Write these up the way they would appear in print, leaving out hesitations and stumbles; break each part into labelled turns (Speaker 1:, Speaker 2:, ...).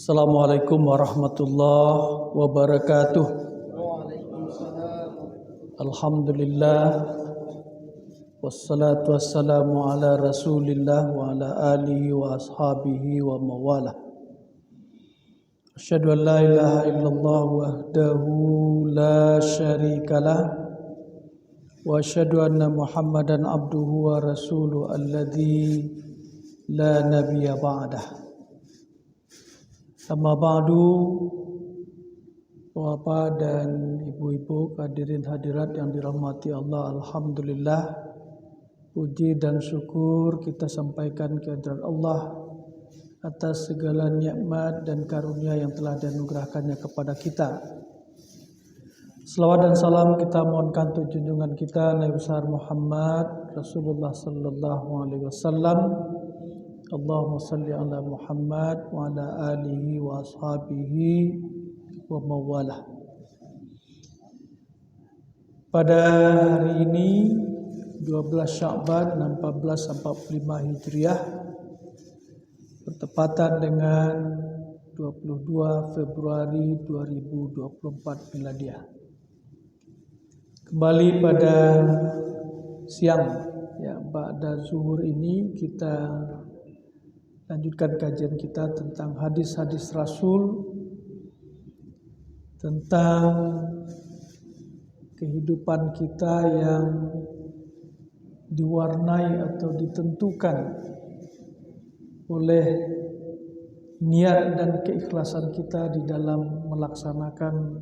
Speaker 1: Assalamualaikum warahmatullahi wabarakatuh.
Speaker 2: Waalaikumsalam.
Speaker 1: Alhamdulillah wassalatu wassalamu ala rasulillah wa ala alihi wa ashabihi wa mawalah. Asyhadu an la ilaha illallah wahdahu la syarikalah wa asyhadu anna Muhammadan abduhu wa rasuluhu alladzi la nabiyya ba'dah. Amma ba'du, Bapak dan Ibu-ibu hadirin hadirat yang dirahmati Allah, alhamdulillah puji dan syukur kita sampaikan kehadirat Allah atas segala nikmat dan karunia yang telah dianugerahkannya kepada kita. Selawat dan salam kita mohonkan untuk junjungan kita Nabi besar Muhammad Rasulullah sallallahu alaihi wasallam. Allahumma salli ala Muhammad wa ala alihi wa ashabihi wa mawalah. Pada hari ini 12 Sya'ban 1445 Hijriah bertepatan dengan 22 Februari 2024 Miladiah. Kembali pada siang ba'da zuhur ini kita lanjutkan kajian kita tentang hadis-hadis Rasul, tentang kehidupan kita yang diwarnai atau ditentukan oleh niat dan keikhlasan kita di dalam melaksanakan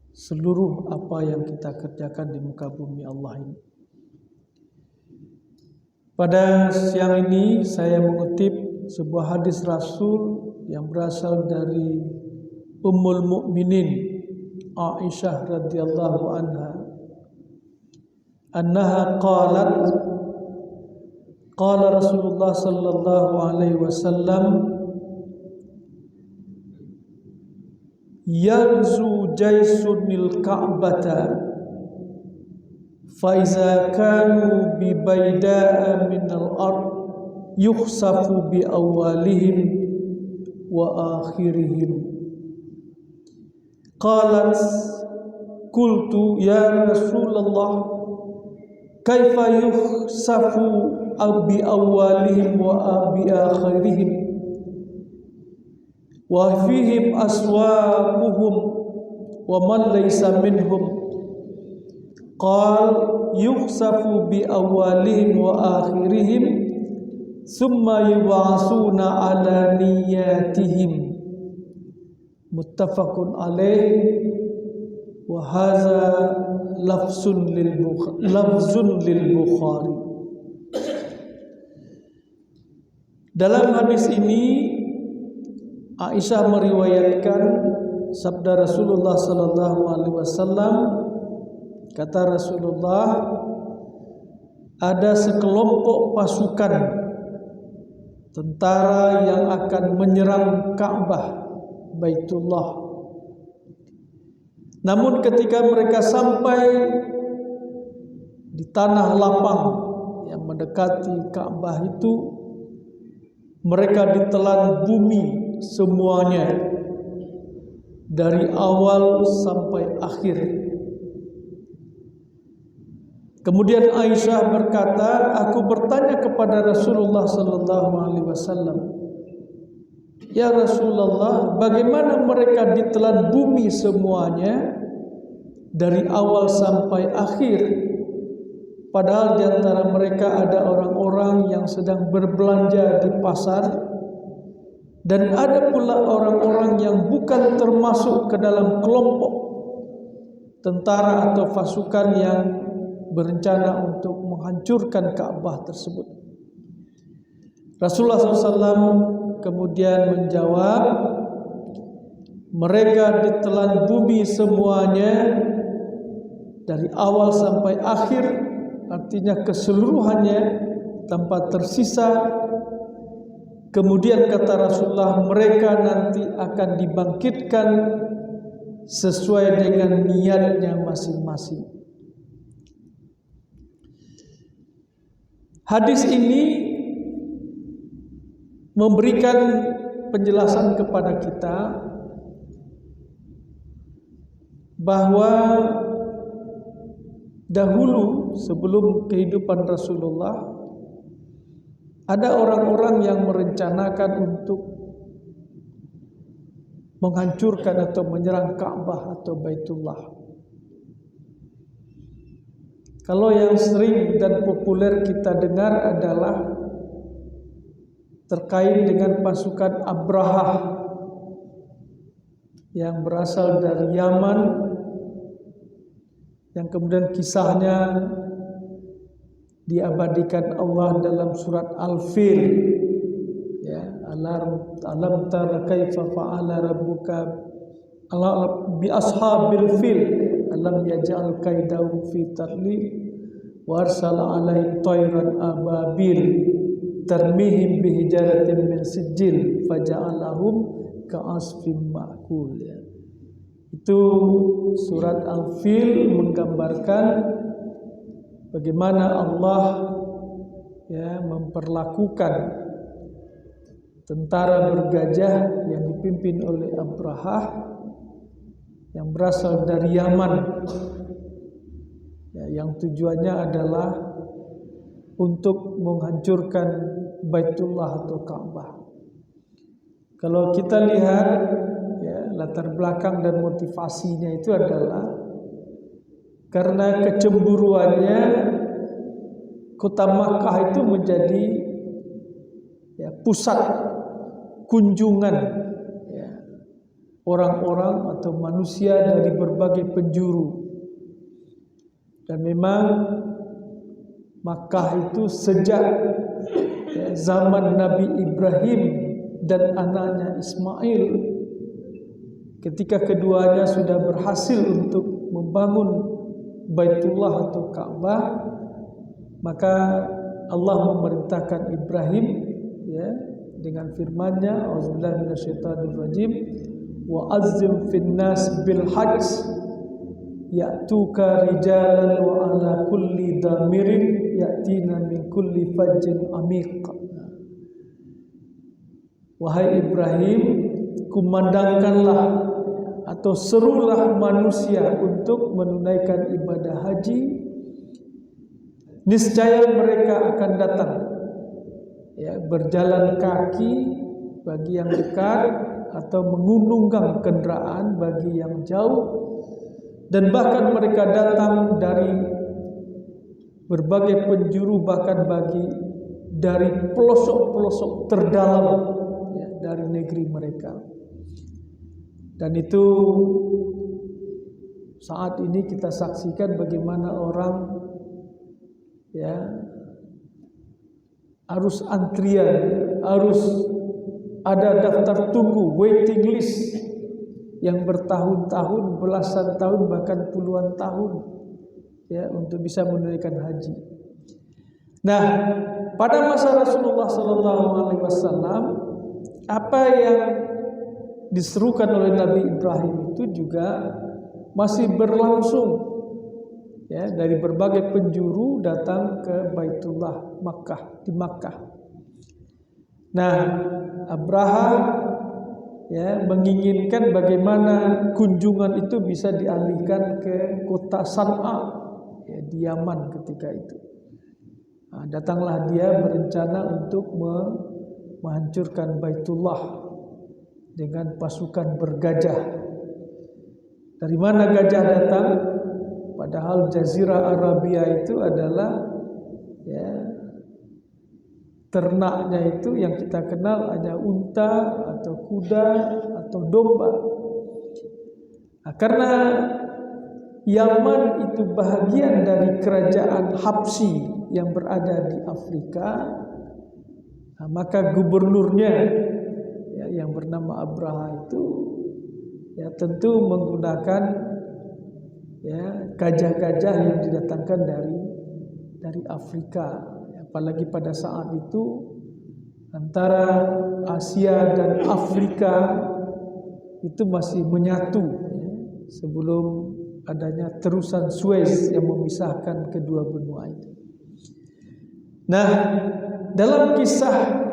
Speaker 1: seluruh apa yang kita kerjakan di muka bumi Allah ini. Pada siang ini saya mengutip sebuah hadis Rasul yang berasal dari Ummul Mukminin Aisyah radhiyallahu anha qalat qala Rasulullah sallallahu alaihi wasallam yanzu jaisunil ka'bata فَإِذَا كَانُوا بِبَيْدَاءَ مِنَ الْأَرْضِ يُخْسَفُ بِأَوَّلِهِمْ وَآخِرِهِمْ قَالَتْ قُلْتُ يَا رَسُولَ اللَّهِ كَيْفَ يُخْسَفُ بِأَوَّلِهِمْ وَبِآخِرِهِمْ وَفِيهِمْ أَسْوَاقُهُمْ وَمَنْ لَيْسَ مِنْهُمْ قال يخسف بأولهم وآخرهم ثم يبعثون على نياتهم متفق عليه وهذا لفظ للبخاري. Dalam hadis ini Aisyah meriwayatkan sabda Rasulullah sallallahu alaihi wasallam. Kata Rasulullah, ada sekelompok pasukan tentara yang akan menyerang Ka'bah, Baitullah. Namun ketika mereka sampai di tanah lapang yang mendekati Ka'bah itu, mereka ditelan bumi semuanya dari awal sampai akhir. Kemudian Aisyah berkata, aku bertanya kepada Rasulullah sallallahu alaihi wasallam, ya Rasulullah, bagaimana mereka ditelan bumi semuanya dari awal sampai akhir? Padahal di antara mereka ada orang-orang yang sedang berbelanja di pasar, dan ada pula orang-orang yang bukan termasuk ke dalam kelompok tentara atau pasukan yang berencana untuk menghancurkan Ka'bah tersebut. Rasulullah SAW kemudian menjawab, mereka ditelan bumi semuanya dari awal sampai akhir, artinya keseluruhannya tanpa tersisa. Kemudian kata Rasulullah, mereka nanti akan dibangkitkan sesuai dengan niatnya masing-masing. Hadis ini memberikan penjelasan kepada kita bahwa dahulu sebelum kehidupan Rasulullah ada orang-orang yang merencanakan untuk menghancurkan atau menyerang Ka'bah atau Baitullah. Kalau yang sering dan populer kita dengar adalah terkait dengan pasukan Abraha yang berasal dari Yaman, yang kemudian kisahnya diabadikan Allah dalam surat Al-Fil, ya, alam tara kaifa fa'ala rabbuka bi ashabil fil alam yaj'al kaidahum fi tadlil wa arsala alaihim tayran ababil tarmihim bihijaratin min sijil faja'alahum ka'asfim ma'kul, ya. Itu surat Al-Fil menggambarkan bagaimana Allah, ya, memperlakukan tentara bergajah yang dipimpin oleh Abraha yang berasal dari Yaman, ya, yang tujuannya adalah untuk menghancurkan Baitullah atau Ka'bah. Kalau kita lihat, ya, latar belakang dan motivasinya itu adalah karena kecemburuannya kota Makkah itu menjadi, ya, pusat kunjungan, ya, orang-orang atau manusia dari berbagai penjuru. Dan memang Makkah itu sejak, ya, zaman Nabi Ibrahim dan anaknya Ismail, ketika keduanya sudah berhasil untuk membangun Baitullah atau Ka'bah, maka Allah memerintahkan Ibrahim, ya, dengan firman-Nya, auzubillahi minasyaitonir rajim, wa azzim fin nas bil hajj ya'tuka rijalan wa ala kulli damirin ya'tina min kulli fajjin amiq. Wahai Ibrahim, kumandangkanlah atau serulah manusia untuk menunaikan ibadah haji, niscaya mereka akan datang, ya, berjalan kaki bagi yang dekat atau menggunungkan kendaraan bagi yang jauh, dan bahkan mereka datang dari berbagai penjuru, bahkan dari pelosok-pelosok terdalam, ya, dari negeri mereka. Dan itu saat ini kita saksikan bagaimana orang, ya, harus antrian, harus ada daftar tunggu, waiting list yang bertahun-tahun, belasan tahun, bahkan puluhan tahun, ya, untuk bisa menunaikan haji. Nah, pada masa Rasulullah SAW, apa yang diserukan oleh Nabi Ibrahim itu juga masih berlangsung, ya, dari berbagai penjuru datang ke Baitullah Makkah, di Makkah. Nah, Abraha, ya, menginginkan bagaimana kunjungan itu bisa dialihkan ke kota San'a, ya, di Yaman ketika itu. Nah, datanglah dia berencana untuk menghancurkan Baitullah dengan pasukan bergajah. Dari mana gajah datang? Padahal Jazirah Arabia itu adalah, ya, ternaknya itu yang kita kenal hanya unta atau kuda atau domba. Nah, karena Yaman itu bahagian dari kerajaan Habsyi yang berada di Afrika, nah, maka gubernurnya, ya, yang bernama Abraha itu, ya, tentu menggunakan, ya, gajah-gajah yang didatangkan dari Afrika. Apalagi pada saat itu antara Asia dan Afrika itu masih menyatu, ya, sebelum adanya terusan Suez yang memisahkan kedua benua itu. Nah, dalam kisah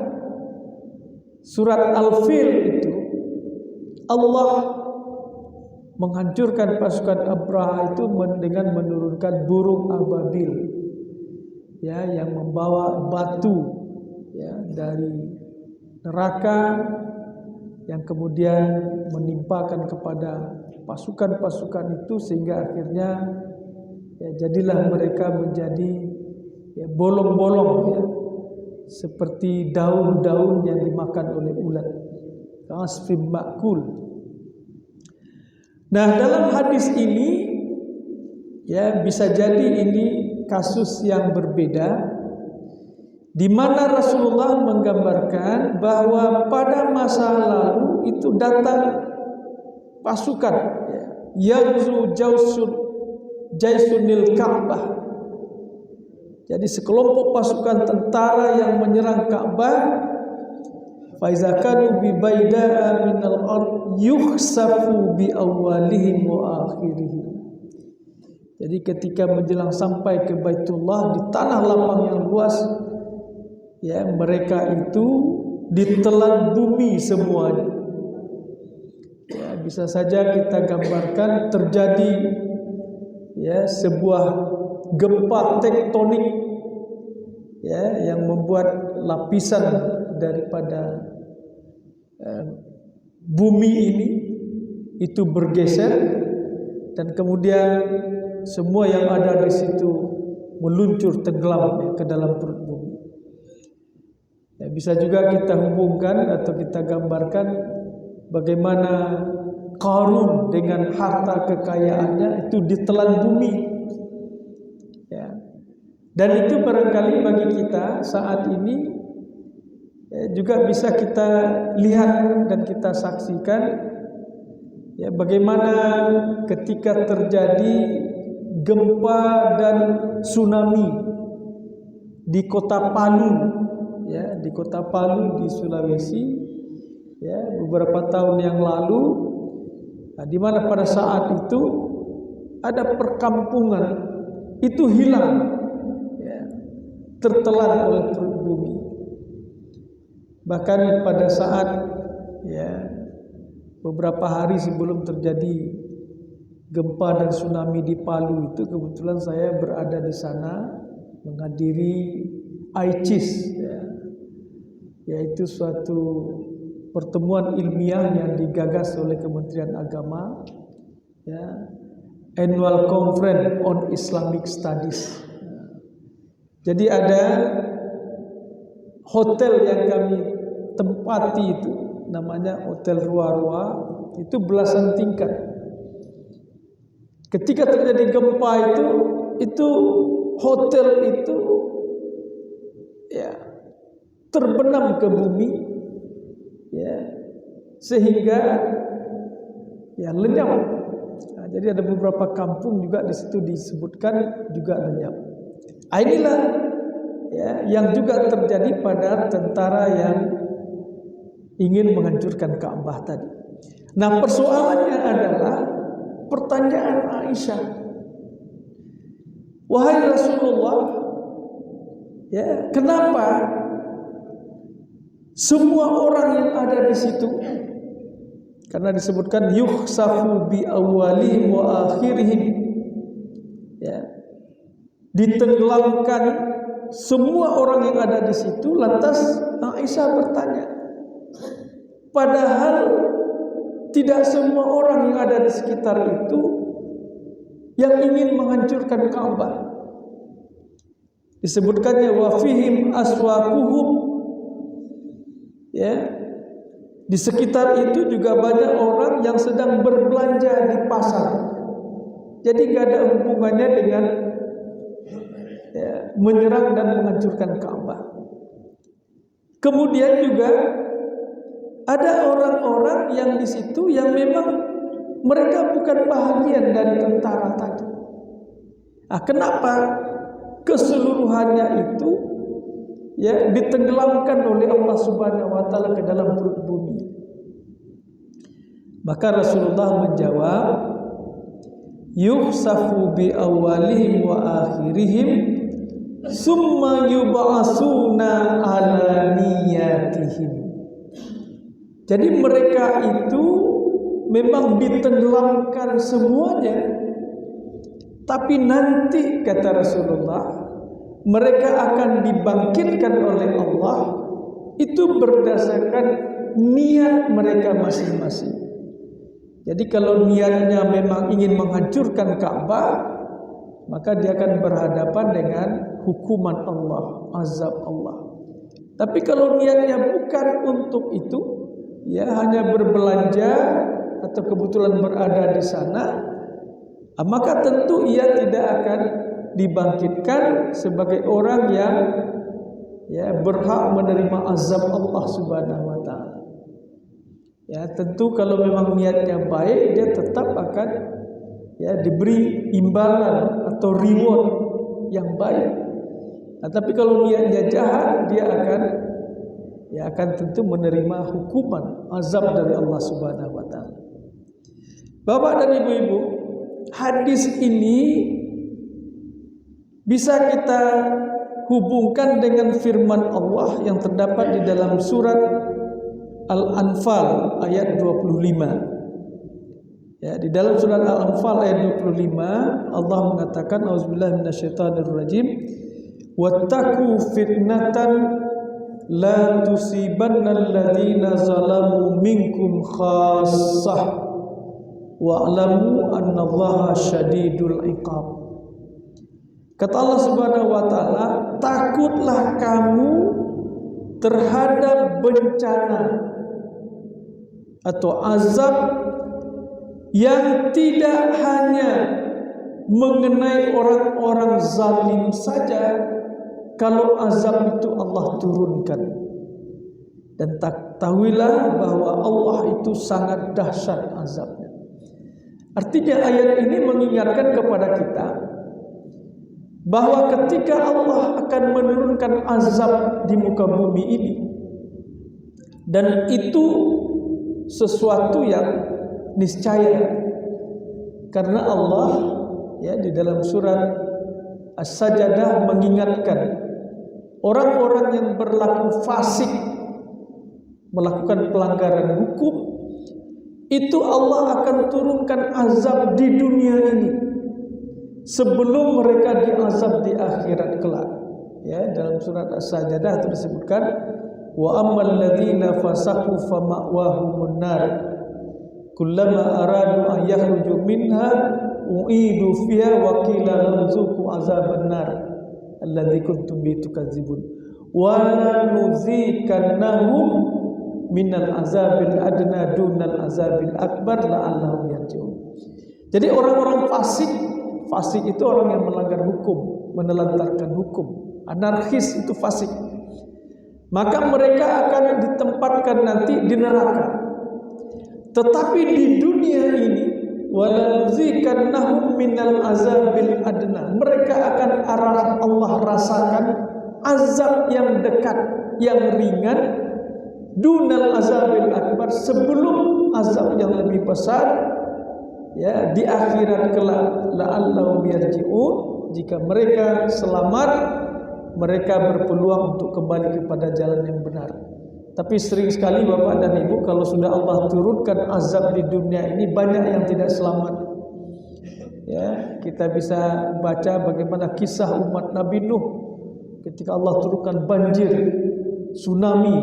Speaker 1: surat Al-Fil itu Allah menghancurkan pasukan Abraha itu dengan menurunkan burung ababil, ya, yang membawa batu, ya, dari neraka yang kemudian menimpakan kepada pasukan-pasukan itu sehingga akhirnya, ya, jadilah mereka menjadi, ya, bolong-bolong, ya, seperti daun-daun yang dimakan oleh ulat, asfim makul. Nah, dalam hadis ini, ya, bisa jadi ini kasus yang berbeda, di mana Rasulullah menggambarkan bahwa pada masa lalu itu datang pasukan, ya, yaghzu jaisunil Ka'bah. Jadi sekelompok pasukan tentara yang menyerang Ka'bah, fa iza kanu bi baida'a minal ard yukhsafu bi awwalihim wa akhirihim. Jadi ketika menjelang sampai ke Baitullah di tanah lapang yang luas, ya, mereka itu ditelan bumi semuanya. Ya, bisa saja kita gambarkan terjadi, ya, sebuah gempa tektonik, ya, yang membuat lapisan daripada bumi ini itu bergeser dan kemudian semua yang ada di situ meluncur tenggelam, ya, ke dalam perut bumi. Ya, bisa juga kita hubungkan atau kita gambarkan bagaimana Qarun dengan harta kekayaannya itu ditelan bumi, ya. Dan itu barangkali bagi kita saat ini, ya, juga bisa kita lihat dan kita saksikan, ya, bagaimana ketika terjadi gempa dan tsunami di kota Palu, ya, di kota Palu di Sulawesi, ya, beberapa tahun yang lalu, nah, di mana pada saat itu ada perkampungan itu hilang, ya, tertelan oleh perut bumi. Bahkan pada saat, ya, beberapa hari sebelum terjadi gempa dan tsunami di Palu itu, kebetulan saya berada di sana menghadiri ICIS, ya, yaitu suatu pertemuan ilmiah yang digagas oleh Kementerian Agama, ya, Annual Conference on Islamic Studies. Jadi ada hotel yang kami tempati itu namanya Hotel Ruwa-Ruwa, itu belasan tingkat. Ketika terjadi gempa itu hotel itu, ya, terbenam ke bumi, ya, sehingga, ya, lenyap. Nah, jadi ada beberapa kampung juga di situ disebutkan juga lenyap. Inilah, ya, yang juga terjadi pada tentara yang ingin menghancurkan Ka'bah tadi. Nah, persoalannya adalah pertanyaan Aisyah, wahai Rasulullah, ya, kenapa semua orang yang ada di situ, karena disebutkan yukhsafu bi awwalihim wa akhirihim, ya, ditenggelamkan semua orang yang ada di situ. Lantas Aisyah bertanya, padahal tidak semua orang yang ada di sekitar itu yang ingin menghancurkan Ka'bah. Disebutkannya wa fihim aswaquhum, ya, di sekitar itu juga banyak orang yang sedang berbelanja di pasar. Jadi gak ada hubungannya dengan, ya, menyerang dan menghancurkan Ka'bah. Kemudian juga ada orang-orang yang di situ yang memang mereka bukan bahagian dari tentara tadi. Nah, kenapa keseluruhannya itu, ya, ditenggelamkan oleh Allah Subhanahu wa taala ke dalam perut bumi? Maka Rasulullah menjawab, yukhsafu bi awwalihim wa akhirihim summa yub'asuna ala niyatihim. Jadi mereka itu memang ditenggelamkan semuanya, tapi nanti kata Rasulullah mereka akan dibangkitkan oleh Allah itu berdasarkan niat mereka masing-masing. Jadi kalau niatnya memang ingin menghancurkan Ka'bah, maka dia akan berhadapan dengan hukuman Allah, azab Allah. Tapi kalau niatnya bukan untuk itu, ya hanya berbelanja atau kebetulan berada di sana, maka tentu ia tidak akan dibangkitkan sebagai orang yang berhak menerima azab Allah Subhanahu wa taala. Ya, tentu kalau memang niatnya baik, dia tetap akan diberi imbalan atau reward yang baik. Nah, tapi kalau niatnya jahat, dia akan tentu menerima hukuman azab dari Allah Subhanahu wa taala. Bapak dan Ibu-ibu, hadis ini bisa kita hubungkan dengan firman Allah yang terdapat di dalam surat Al-Anfal ayat 25. Ya, di dalam surat Al-Anfal ayat 25 Allah mengatakan auzubillahi minasyaitonirrajim wattaqu fitnatan la tusibannal ladzina zalamu minkum khassah wa'lamu annallaha syadidul iqab. Kata Allah Subhanahu wa taala, takutlah kamu terhadap bencana atau azab yang tidak hanya mengenai orang-orang zalim saja. Kalau azab itu Allah turunkan, dan ketahuilah bahwa Allah itu sangat dahsyat azabnya. Artinya ayat ini mengingatkan kepada kita bahwa ketika Allah akan menurunkan azab di muka bumi ini, dan itu sesuatu yang niscaya, karena Allah di dalam surat As-Sajdah mengingatkan orang-orang yang berlaku fasik, melakukan pelanggaran hukum, itu Allah akan turunkan azab di dunia ini sebelum mereka diazab di akhirat kelak. Ya, dalam surat As-Sajdah itu disebutkan wa ammal ladzina fasaqu fama'wahumun nar kullama aradu an yakhruju minha u'idu fiha wa qila lahum zuqu azaban nar alladzi kuntum bihi tukadzibun wa la nuzikannahum minal azabil adna dunal azabil akbar la'allahum yarji'un. Jadi orang-orang fasik itu orang yang melanggar hukum, menelantarkan hukum, anarkis itu fasik. Maka mereka akan ditempatkan nanti di neraka. Tetapi di dunia ini walanzikannahum minal azabil adna, mereka akan Allah rasakan azab yang dekat, yang ringan, dunal azabil akbar, sebelum azab yang lebih besar di akhirat kelak. La'allahum yarji'un, jika mereka selamat, mereka berpeluang untuk kembali kepada jalan yang benar. Tapi sering sekali Bapak dan Ibu, kalau sudah Allah turunkan azab di dunia ini, banyak yang tidak selamat. Ya, kita bisa baca bagaimana kisah umat Nabi Nuh ketika Allah turunkan banjir, tsunami,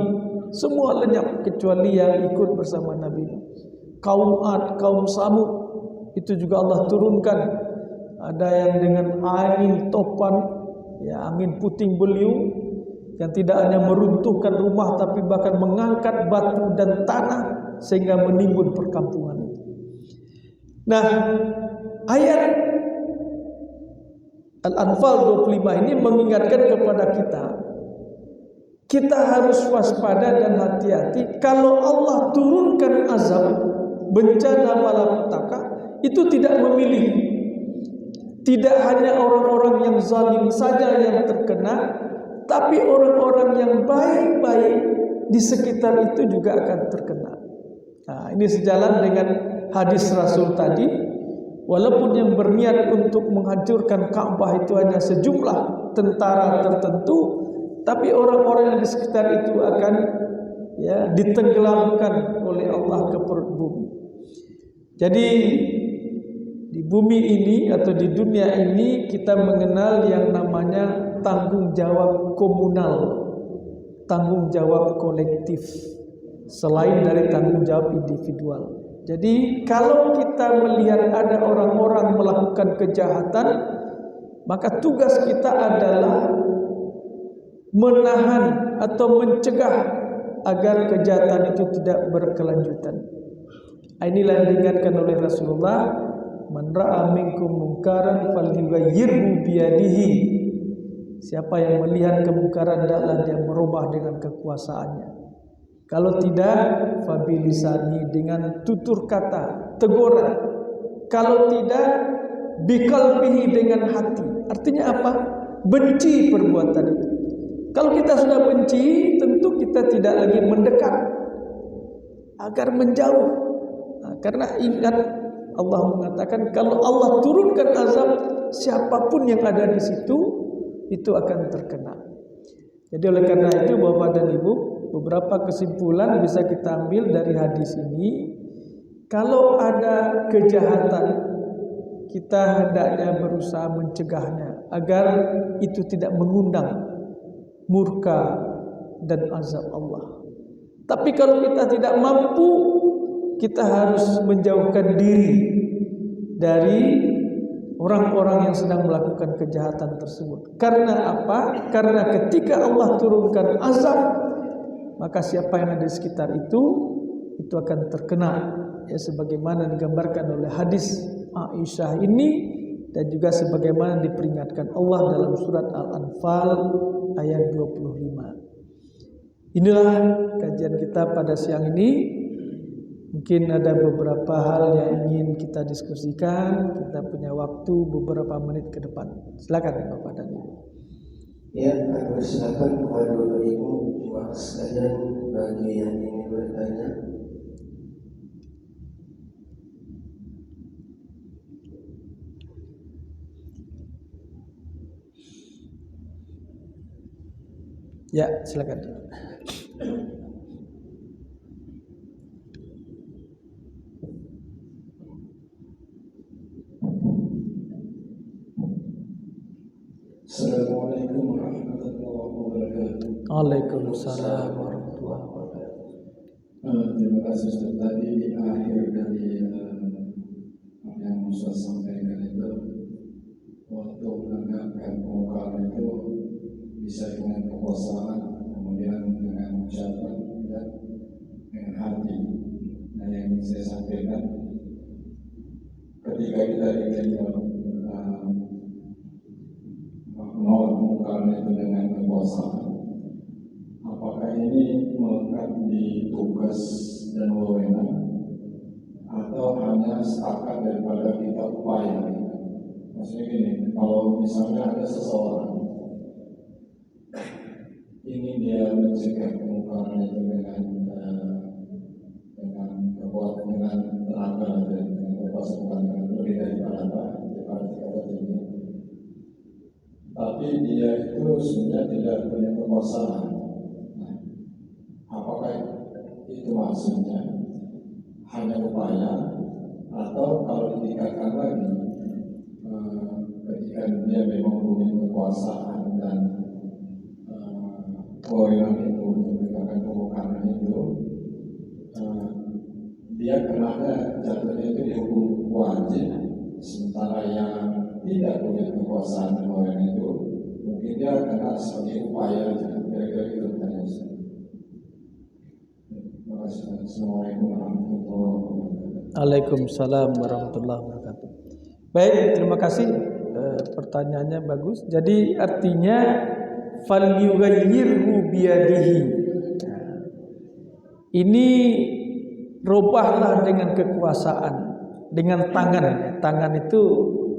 Speaker 1: semua lenyap kecuali yang ikut bersama Nabi Nuh. Kaum Ad, kaum Samud, itu juga Allah turunkan. Ada yang dengan angin topan, angin puting beliung, yang tidak hanya meruntuhkan rumah tapi bahkan mengangkat batu dan tanah sehingga menimbun perkampungan itu. Nah, ayat Al-Anfal 25 ini mengingatkan kepada kita harus waspada dan hati-hati. Kalau Allah turunkan azab, bencana malapetaka, itu tidak memilih. Tidak hanya orang-orang yang zalim saja yang terkena, tapi orang-orang yang baik-baik di sekitar itu juga akan terkena. Nah, ini sejalan dengan hadis Rasul tadi. Walaupun yang berniat untuk menghancurkan Ka'bah itu hanya sejumlah tentara tertentu, tapi orang-orang yang di sekitar itu akan ya ditenggelamkan oleh Allah ke perut bumi. Jadi di bumi ini atau di dunia ini kita mengenal yang namanya tanggung jawab komunal, tanggung jawab kolektif selain dari tanggung jawab individual. Jadi kalau kita melihat ada orang-orang melakukan kejahatan, maka tugas kita adalah menahan atau mencegah agar kejahatan itu tidak berkelanjutan. Inilah yang diingatkan oleh Rasulullah, man ra'a minkum munkaran falyughayyirhu biyadihi. Siapa yang melihat kemungkaran hendaklah dia merubah dengan kekuasaannya. Kalau tidak, fabilisani, dengan tutur kata, teguran. Kalau tidak, biqalbihi, dengan hati. Artinya apa? Benci perbuatan itu. Kalau kita sudah benci, tentu kita tidak lagi mendekat, agar menjauh. Nah, karena ingat Allah mengatakan kalau Allah turunkan azab, siapapun yang ada di situ itu akan terkena. Jadi oleh karena itu Bapak dan Ibu, beberapa kesimpulan bisa kita ambil dari hadis ini. Kalau ada kejahatan, kita hendaknya berusaha mencegahnya agar itu tidak mengundang murka dan azab Allah. Tapi kalau kita tidak mampu, kita harus menjauhkan diri dari orang-orang yang sedang melakukan kejahatan tersebut. Karena apa? Karena ketika Allah turunkan azab, maka siapa yang ada di sekitar itu akan terkena, ya sebagaimana digambarkan oleh hadis Aisyah ini, dan juga sebagaimana diperingatkan Allah dalam surat Al-Anfal ayat 25. Inilah kajian kita pada siang ini. Mungkin ada beberapa hal yang ingin kita diskusikan. Kita punya waktu beberapa menit ke depan. Silakan Bapak dan Ibu.
Speaker 3: Ya, aku silakan kepada Bapak Ibu jemaah sekalian bagi yang ingin bertanya.
Speaker 1: Ya, silakan.
Speaker 4: Assalamualaikum warahmatullahi wabarakatuh.
Speaker 1: Waalaikumsalam warahmatullahi wabarakatuh.
Speaker 4: Terima kasih Ustaz. Tadi di akhir dari apa yang Ustaz sampaikan itu, waktu menegakkan pemungkaran itu bisa dengan kekuasaan, kemudian dengan ucapan dan dengan hati. Nah, yang saya sampaikan, ketika kita ingin menolak pemungkaran itu dengan kekuasaan, apakah ini melekat di tugas dan wewenang atau hanya setakat daripada kita upaya? Maksudnya gini, kalau misalnya ada seseorang ingin dia mencegah pemungkaran itu dengan kekuatan, dengan tenaga dan dengan kekuasaan lebih daripada tingkat tinggi, tapi dia itu sebenarnya tidak punya kekuasaan. Nah, apakah itu maksudnya hanya upaya, atau kalau ditingkatkan lagi, ketika dia memang punya kekuasaan dan wewenang itu untuk menegakkan pemungkaran itu, dia kenanya jatuhnya itu dihukum wajib, sementara yang tidak punya kekuasaan dan wewenang itu mungkin dia kena sebagai upaya aja. Kira-kira itu pertanyaan saya. Terima kasih. Assalamualaikum warahmatullahi wabarakatuh.
Speaker 1: Waalaikumsalam warahmatullahi wabarakatuh. Baik, terima kasih. Pertanyaannya bagus. Jadi artinya falyughayyirhu biyadihi. Ini rubahlah dengan kekuasaan, dengan tangan. Tangan itu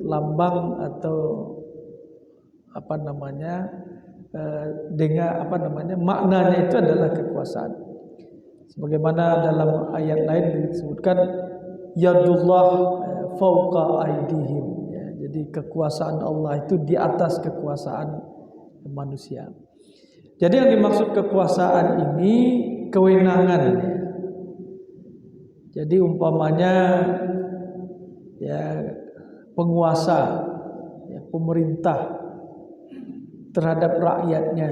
Speaker 1: lambang atau apa namanya, dengan apa namanya, maknanya itu adalah kekuasaan. Sebagaimana dalam ayat lain disebutkan yadullah fauqa aidihim, ya, jadi kekuasaan Allah itu di atas kekuasaan manusia. Jadi yang dimaksud kekuasaan ini, kewenangan. Jadi umpamanya ya penguasa, ya, pemerintah terhadap rakyatnya,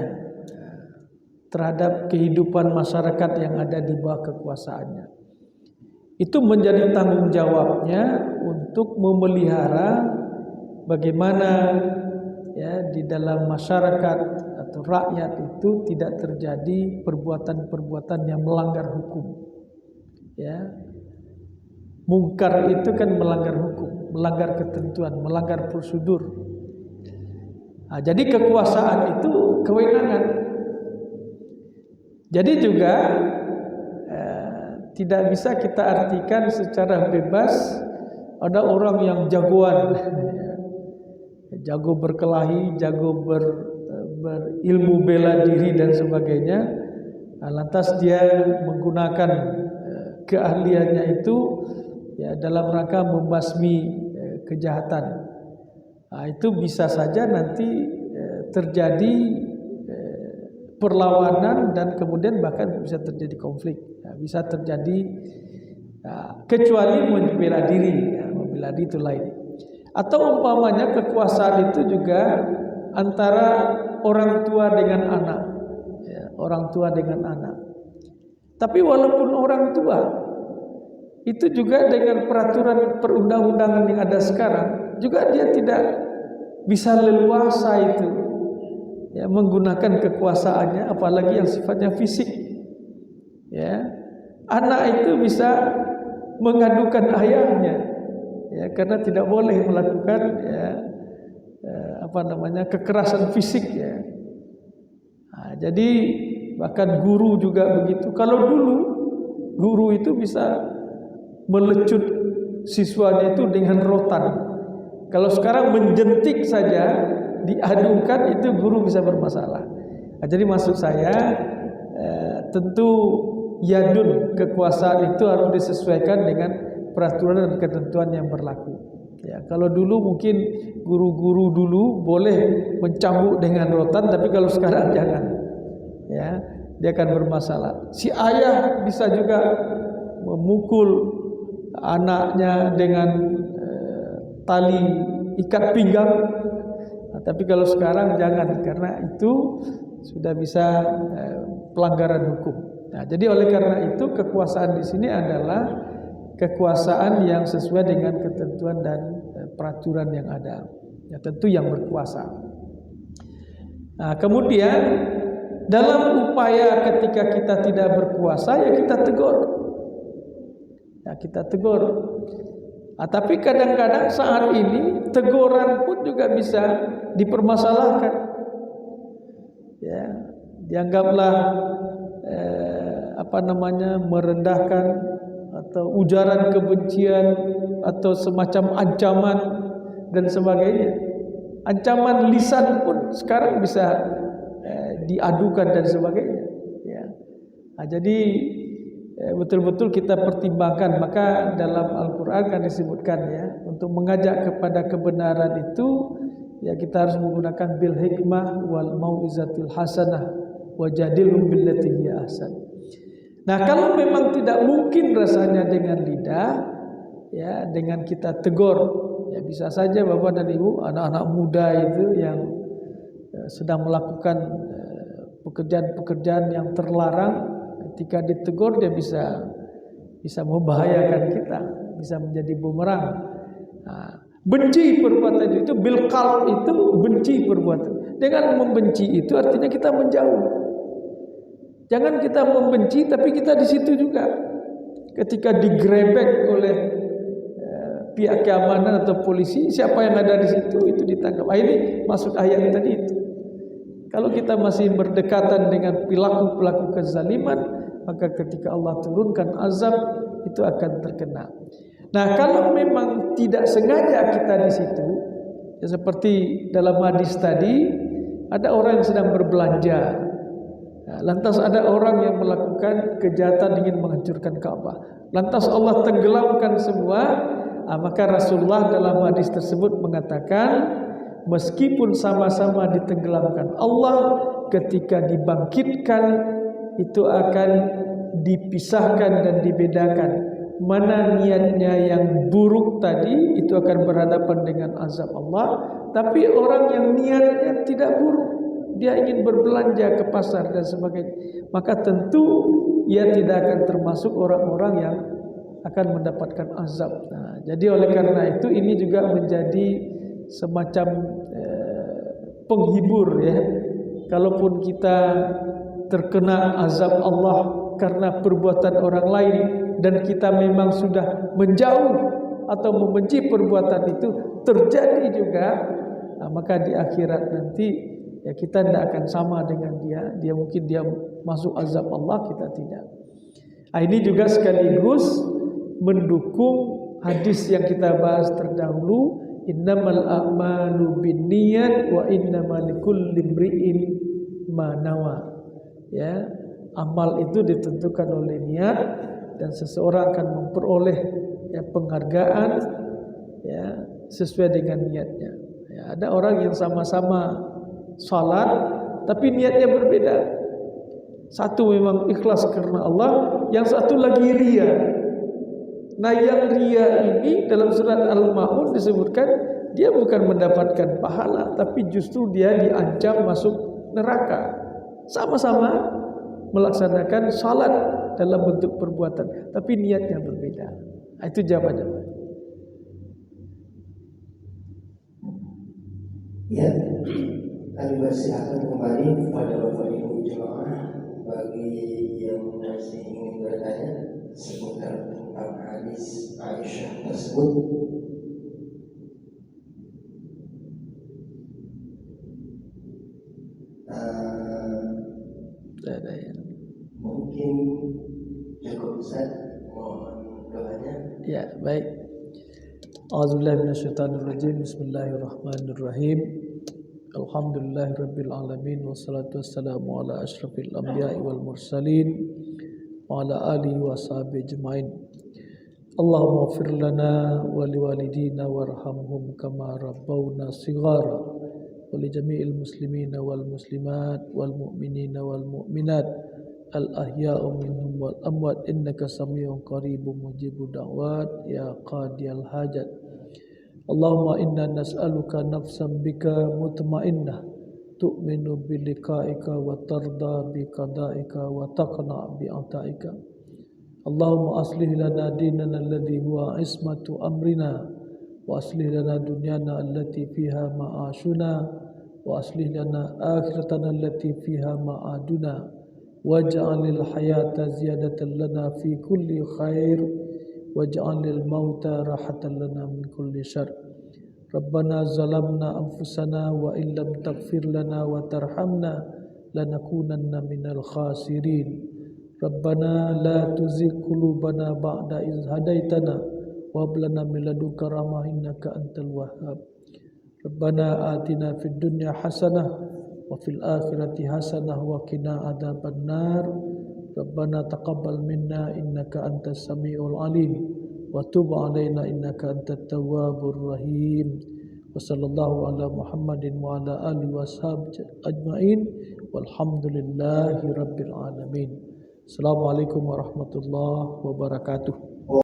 Speaker 1: terhadap kehidupan masyarakat yang ada di bawah kekuasaannya. Itu menjadi tanggung jawabnya untuk memelihara bagaimana ya di dalam masyarakat atau rakyat itu tidak terjadi perbuatan-perbuatan yang melanggar hukum. Ya. Mungkar itu kan melanggar hukum, melanggar ketentuan, melanggar prosedur. Nah, jadi kekuasaan itu kewenangan. Jadi juga tidak bisa kita artikan secara bebas ada orang yang jagoan, jago berkelahi, jago berilmu bela diri dan sebagainya. Lantas dia menggunakan keahliannya itu ya dalam rangka membasmi kejahatan. Nah, itu bisa saja nanti terjadi perlawanan dan kemudian bahkan bisa terjadi konflik. Nah, bisa terjadi kecuali membela diri, ya, membela diri itu lain. Atau umpamanya kekuasaan itu juga antara orang tua dengan anak, ya, orang tua dengan anak. Tapi walaupun orang tua itu juga dengan peraturan perundang-undangan yang ada sekarang juga dia tidak bisa leluasa itu ya menggunakan kekuasaannya, apalagi yang sifatnya fisik. Ya, anak itu bisa mengadukan ayahnya, ya karena tidak boleh melakukan ya kekerasan fisik ya. Nah, jadi bahkan guru juga begitu. Kalau dulu guru itu bisa melecut siswanya itu dengan rotan. Kalau sekarang menjentik saja diadukan itu guru bisa bermasalah. Nah, jadi maksud saya tentu yadun kekuasaan itu harus disesuaikan dengan peraturan dan ketentuan yang berlaku. Ya, kalau dulu mungkin guru-guru dulu boleh mencambuk dengan rotan, tapi kalau sekarang jangan. Ya, dia akan bermasalah. Si ayah bisa juga memukul anaknya dengan tali ikat pinggang. Nah, tapi kalau sekarang jangan, karena itu sudah bisa pelanggaran hukum. Nah, jadi oleh karena itu kekuasaan di sini adalah kekuasaan yang sesuai dengan ketentuan dan peraturan yang ada. Ya, tentu yang berkuasa. Nah, kemudian dalam upaya ketika kita tidak berkuasa ya kita tegur. Ya, kita tegur. Nah, tapi kadang-kadang saat ini teguran pun juga bisa dipermasalahkan. Ya, dianggaplah merendahkan atau ujaran kebencian atau semacam ancaman dan sebagainya. Ancaman lisan pun sekarang bisa diadukan dan sebagainya. Ya. Nah, jadi betul-betul kita pertimbangkan. Maka dalam Al-Quran kan disebutkan ya, untuk mengajak kepada kebenaran itu ya kita harus menggunakan bil hikmah wal mau'izatil hasanah wajadilhum billati hiya ahsan. Nah, kalau memang tidak mungkin rasanya dengan lidah, ya dengan kita tegur, ya bisa saja Bapak dan Ibu, anak-anak muda itu yang sedang melakukan pekerjaan-pekerjaan yang terlarang, ketika ditegur dia bisa membahayakan kita, bisa menjadi bumerang. Nah, benci perbuatan itu bil qalb itu benci perbuatan. Dengan membenci itu artinya kita menjauh. Jangan kita membenci tapi kita di situ juga. Ketika digrebek oleh pihak keamanan atau polisi, siapa yang ada di situ itu ditangkap. Ini maksud ayat tadi itu. Kalau kita masih berdekatan dengan pelaku-pelaku kezaliman, maka ketika Allah turunkan azab itu akan terkena. Nah, kalau memang tidak sengaja kita di situ, ya seperti dalam hadis tadi, ada orang yang sedang berbelanja. Nah, lantas ada orang yang melakukan kejahatan ingin menghancurkan Ka'bah. Lantas Allah tenggelamkan semua. Nah, maka Rasulullah dalam hadis tersebut mengatakan, meskipun sama-sama ditenggelamkan, Allah ketika dibangkitkan itu akan dipisahkan dan dibedakan. Mana niatnya yang buruk tadi itu akan berhadapan dengan azab Allah. Tapi orang yang niatnya tidak buruk, dia ingin berbelanja ke pasar dan sebagainya, maka tentu ia tidak akan termasuk orang-orang yang akan mendapatkan azab. Nah, jadi oleh karena itu ini juga menjadi semacam penghibur ya. Kalaupun kita terkena azab Allah karena perbuatan orang lain dan kita memang sudah menjauh atau membenci perbuatan itu terjadi juga, nah, maka di akhirat nanti ya kita tidak akan sama dengan dia mungkin dia masuk azab Allah, kita tidak. Nah, ini juga sekaligus mendukung hadis yang kita bahas terdahulu, innamal a'malu binniyat wa innamal likulli imri'in ma nawa. Ya, amal itu ditentukan oleh niat dan seseorang akan memperoleh ya penghargaan ya sesuai dengan niatnya. Ya, ada orang yang sama-sama salat tapi niatnya berbeda. Satu memang ikhlas karena Allah, yang satu lagi ria. Nah, yang ria ini dalam surat Al-Ma'un disebutkan dia bukan mendapatkan pahala, tapi justru dia diancam masuk neraka. Sama-sama melaksanakan salat dalam bentuk perbuatan, tapi niatnya berbeda. Nah, itu jawabannya.
Speaker 3: Ya, kami persilakan kembali kepada Bapak Ibu jemaah bagi yang masih ingin bertanya seputar tentang hadis Aisyah tersebut. Mungkin cukup Ustaz, mohon doanya.
Speaker 1: Ya, baik. A'udzubillahi minasyaitonirrajim. Bismillahirrahmanirrahim. Alhamdulillahirabbil alamin wassalatu wassalamu ala asyrafil anbiya'i wal mursalin wa ala alihi washabihi ajmain. Allahumma ighfir lana wa liwalidina warhamhum kama rabbawna shighara wa li jami'il muslimina wal muslimat wal mu'minina wal mu'minat al ahya'u minhum wal amwat innaka samii'un qaribun mujibud da'wat ya qadiyal hajat. Allahumma inna nas'aluka nafsan bika mutmainnah tu'minu bi liqa'ika wa tarda bi qada'ika wa taqna bi ata'ika. Allahumma aslih lana dinana alladhi huwa ismatu amrina wa aslih lana dunyana allati fiha ma'ashuna wa aslih lana akhiratana allati fiha ma'aduna waj'alil hayata ziyadatan lana fi kulli khair waj'alil mauta rahatan lana min kulli syarr. Rabbana zalamna anfusana wa illam taghfir lana wa tarhamna lanakunanna minal khasirin. Rabbana la tuzigh qulubana ba'da idh hadaitana wa hab lana min ladunka rahmah innaka antal wahhab. Rabbana atina fid dunya hasanah wa fil akhirati hasanah wa qina adzaban nar. Rabbana taqabbal minna innaka antas samiul alim wa tub alaina innaka antat tawwabur rahim. Wa sallallahu ala Muhammadin wa ala alihi washabihi ajmain walhamdulillahi rabbil alamin. Assalamualaikum warahmatullahi wabarakatuh.